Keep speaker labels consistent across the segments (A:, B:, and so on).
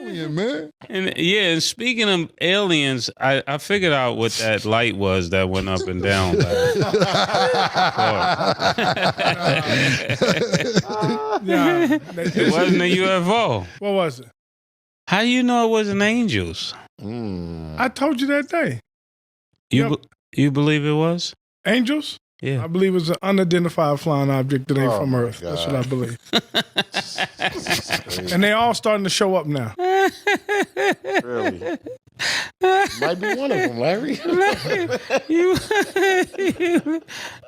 A: Alien, man.
B: And yeah, and speaking of aliens, I figured out what that light was that went up and down last. It wasn't a UFO.
C: What was it?
B: How do you know it wasn't angels?
C: I told you that day.
B: You believe it was?
C: Angels?
B: Yeah.
C: I believe it's an unidentified flying object that ain't from Earth.
A: God.
C: That's what I believe. And they all starting to show up now.
A: Really? Might be one of them, Larry.
B: Oh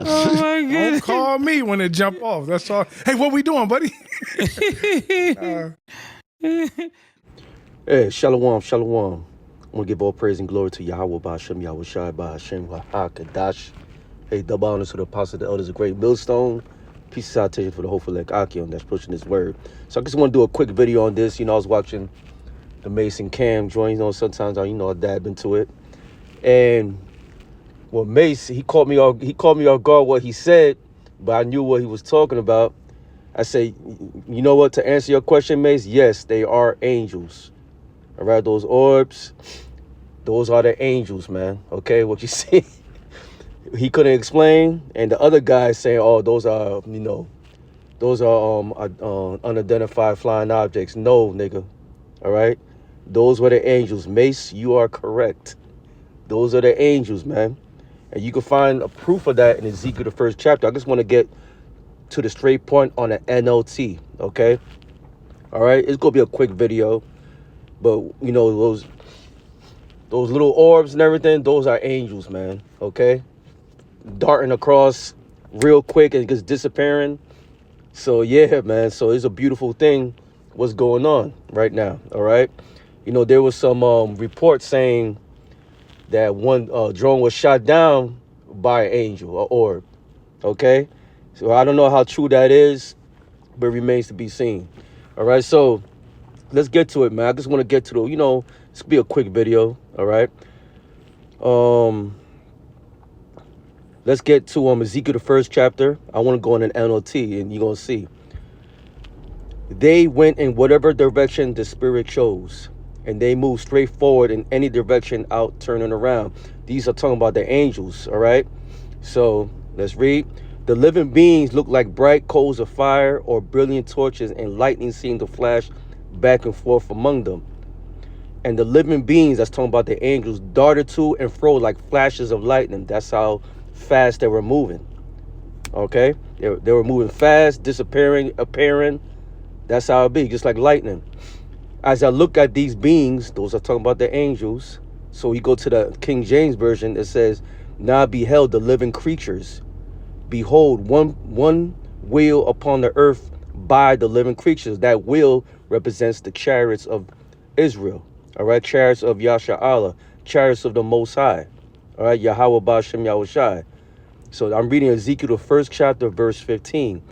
B: my goodness.
C: Don't call me when they jump off. That's all. Hey, what we doing, buddy?
D: Hey, shalom, shalom. I want to give all praise and glory to Yahawah, Hashem, YAHAWASHI, Hashem, Kadash. Hey, double honors to the apostles, the elders, of great millstone. Peace and salutation for the hopeful like Akion that's pushing this word. So I just want to do a quick video on this. I was watching the Mason Cam joint. Sometimes I dab into it. And well, Mace, he caught me off guard what he said, but I knew what he was talking about. I say, you know what? To answer your question, Mace, yes, they are angels. All right, those orbs, those are the angels, man. Okay, what you see? He couldn't explain, and the other guy saying, "Oh, those are unidentified flying objects." No, nigga. All right, those were the angels. Mace, you are correct. Those are the angels, man, and you can find a proof of that in Ezekiel the 1st chapter. I just want to get to the straight point on the NLT. Okay, all right. It's gonna be a quick video, but those little orbs and everything, those are angels, man. Okay. Darting across real quick and just disappearing. So yeah, man, so it's a beautiful thing what's going on right now. All right, there was some reports saying that one drone was shot down by an angel or orb. Okay, so I don't know how true that is, but it remains to be seen. All right, so let's get to it, man. I just want to get to the this will be a quick video. All right, let's get to Ezekiel the 1st chapter. I want to go in an NLT, and you're going to see. They went in whatever direction the Spirit chose, and they moved straight forward in any direction out turning around. These are talking about the angels, all right? So let's read. The living beings looked like bright coals of fire or brilliant torches, and lightning seemed to flash back and forth among them. And the living beings, that's talking about the angels, darted to and fro like flashes of lightning. That's how fast they were moving. Okay, they were moving fast, disappearing, appearing. That's how it be, just like lightning. As I look at these beings, those are talking about the angels. So you go to the King James version, it says, "Now I beheld the living creatures. Behold, one wheel upon the earth by the living creatures." That wheel represents the chariots of Israel. All right, chariots of Yasha, chariots of the Most High. All right, Yahawah, Hashem, Yahawashi. So I'm reading Ezekiel the 1st chapter, verse 15.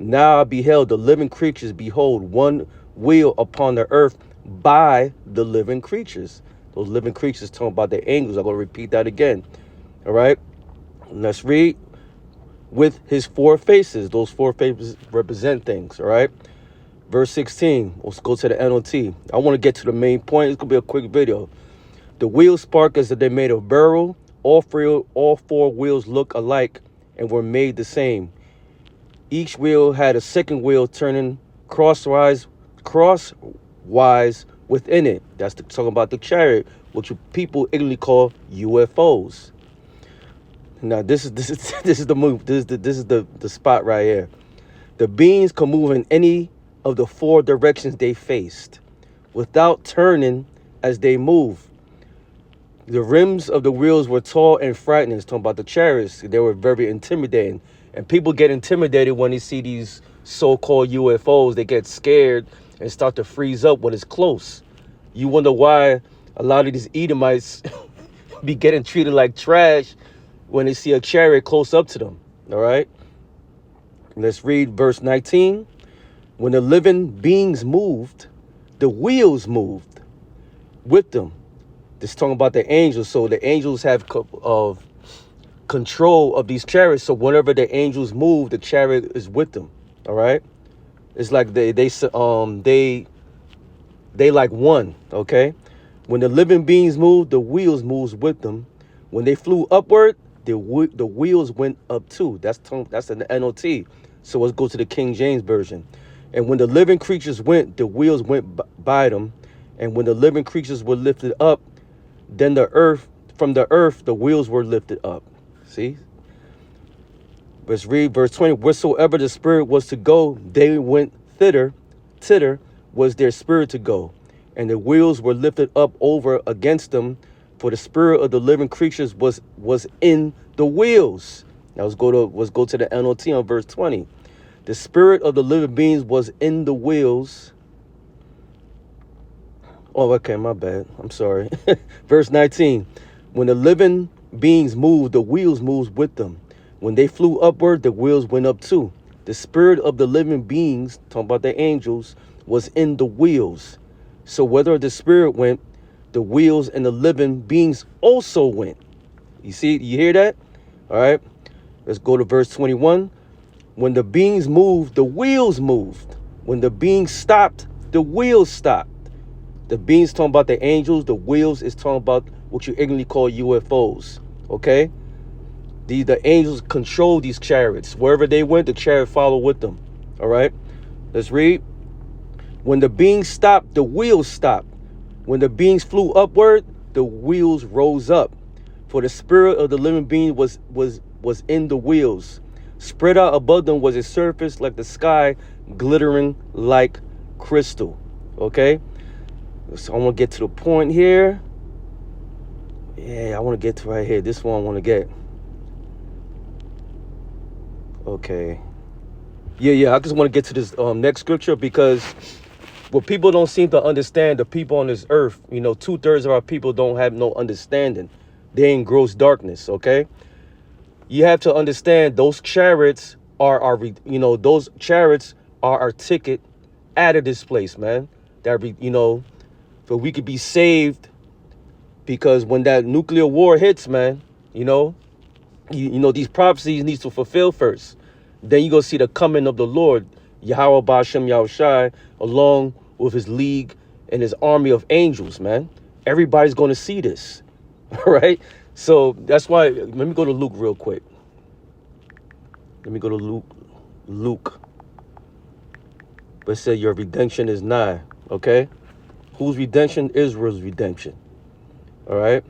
D: Now I beheld the living creatures. Behold, one wheel upon the earth by the living creatures. Those living creatures talking about the angels. I'm going to repeat that again. All right. Let's read. With his 4 faces. Those 4 faces represent things. All right. Verse 16. Let's go to the NLT. I want to get to the main point. It's going to be a quick video. The wheels spark as if they made of beryl. All 4 wheels look alike and were made the same. Each wheel had a second wheel turning crosswise within it. That's talking about the chariot, which people ignorantly call UFOs. Now this is the move. This is the spot right here. The beings can move in any of the 4 directions they faced, without turning as they move. The rims of the wheels were tall and frightening. It's talking about the chariots. They were very intimidating. And people get intimidated when they see these so-called UFOs. They get scared and start to freeze up when it's close. You wonder why a lot of these Edomites be getting treated like trash when they see a chariot close up to them. All right? Let's read verse 19. When the living beings moved, the wheels moved with them. This is talking about the angels. So the angels have control of these chariots. So whenever the angels move, the chariot is with them. All right. It's like they They like one, okay? When the living beings moved, the wheels moves with them. When they flew upward, the wheels went up too. That's an NOT. So let's go to the King James Version. And when the living creatures went, the wheels went by them. And when the living creatures were lifted up, then from the earth, the wheels were lifted up. See? Let's read verse 20. Wheresoever the spirit was to go, they went thither. Thither was their spirit to go. And the wheels were lifted up over against them, for the spirit of the living creatures was in the wheels. Now let's go to the NOT on verse 20. The spirit of the living beings was in the wheels. Oh, okay, my bad. I'm sorry. Verse 19. When the living beings moved, the wheels moved with them. When they flew upward, the wheels went up too. The spirit of the living beings, talking about the angels, was in the wheels. So whether the spirit went, the wheels and the living beings also went. You see, you hear that? All right. Let's go to verse 21. When the beings moved, the wheels moved. When the beings stopped, the wheels stopped. The beings talking about the angels. The wheels is talking about what you ignorantly call UFOs. Okay? The angels control these chariots. Wherever they went, the chariot followed with them. All right? Let's read. When the beings stopped, the wheels stopped. When the beings flew upward, the wheels rose up. For the spirit of the living being was in the wheels. Spread out above them was a surface like the sky, glittering like crystal. Okay? So I want to get to the point here. Yeah, I want to get to right here. This one I want to get. Okay. Yeah. I just want to get to this next scripture, because what people don't seem to understand, the people on this earth, 2/3 of our people don't have no understanding. They're in gross darkness, okay? You have to understand those chariots are our ticket out of this place, man. So we could be saved, because when that nuclear war hits, man, these prophecies needs to fulfill first. Then you're going to see the coming of the Lord, YAHAWASHI, along with his league and his army of angels, man. Everybody's going to see this. All right? So that's why, let me go to Luke real quick. Let me go to Luke. But it said your redemption is nigh. Okay? Whose redemption? Israel's redemption. All right?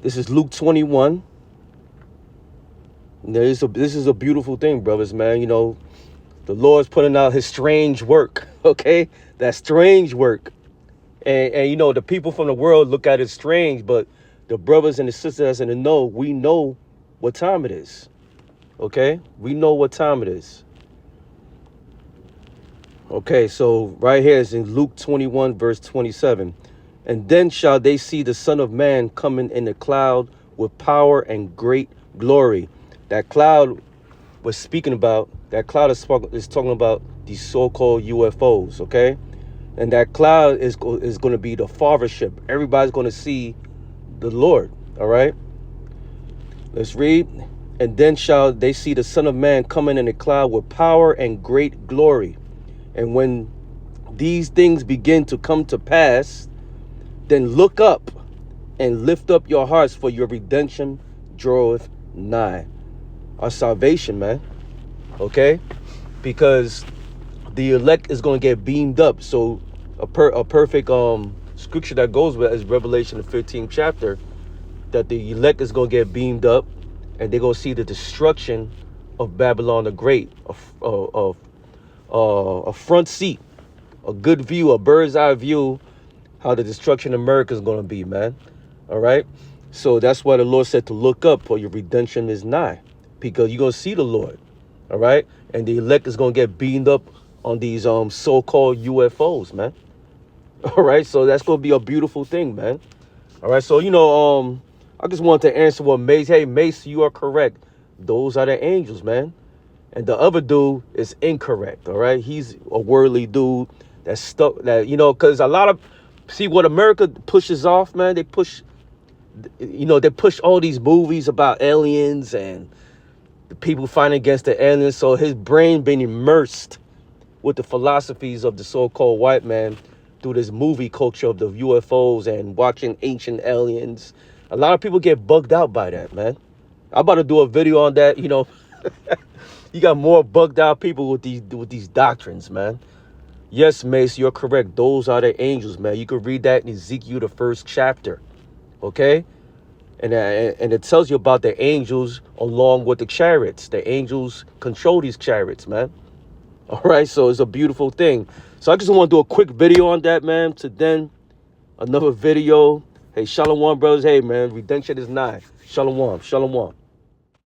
D: This is Luke 21. This is a beautiful thing, brothers, man. The Lord's putting out his strange work, okay? That strange work. And the people from the world look at it strange, but the brothers and the sisters that's in the know, we know what time it is, okay? We know what time it is. Okay, so right here is in Luke 21, verse 27. And then shall they see the Son of Man coming in the cloud with power and great glory. That cloud was speaking about, that cloud is talking about these so-called UFOs, okay? And that cloud is going to be the fathership. Everybody's going to see the Lord, all right? Let's read. And then shall they see the Son of Man coming in a cloud with power and great glory. And when these things begin to come to pass, then look up and lift up your hearts, for your redemption draweth nigh. Our salvation, man. Okay? Because the elect is going to get beamed up. So a perfect scripture that goes with is Revelation, the 15th chapter, that the elect is going to get beamed up, and they're going to see the destruction of Babylon the Great, a front seat, a good view, a bird's eye view, how the destruction of America is going to be, man. All right? So that's why the Lord said to look up, for your redemption is nigh, because you're going to see the Lord. All right? And the elect is going to get beamed up on these so-called UFOs, man. All right? So that's going to be a beautiful thing, man. All right? So, I just wanted to answer what Mace. Hey, Mace, you are correct. Those are the angels, man. And the other dude is incorrect, all right? He's a worldly dude that's stuck, because a lot of, see what America pushes off, man? They push all these movies about aliens and the people fighting against the aliens. So his brain been immersed with the philosophies of the so-called white man through this movie culture of the UFOs and watching ancient aliens. A lot of people get bugged out by that, man. I'm about to do a video on that. You know, you got more bugged out people with these doctrines, man. Yes, Mace, you're correct. Those are the angels, man. You can read that in Ezekiel, the 1st chapter, okay? And it tells you about the angels along with the chariots. The angels control these chariots, man. All right, so it's a beautiful thing. So I just want to do a quick video on that, man. To then another video. Hey, Shalom, brothers. Hey, man, redemption is nigh. Shalom, shalom.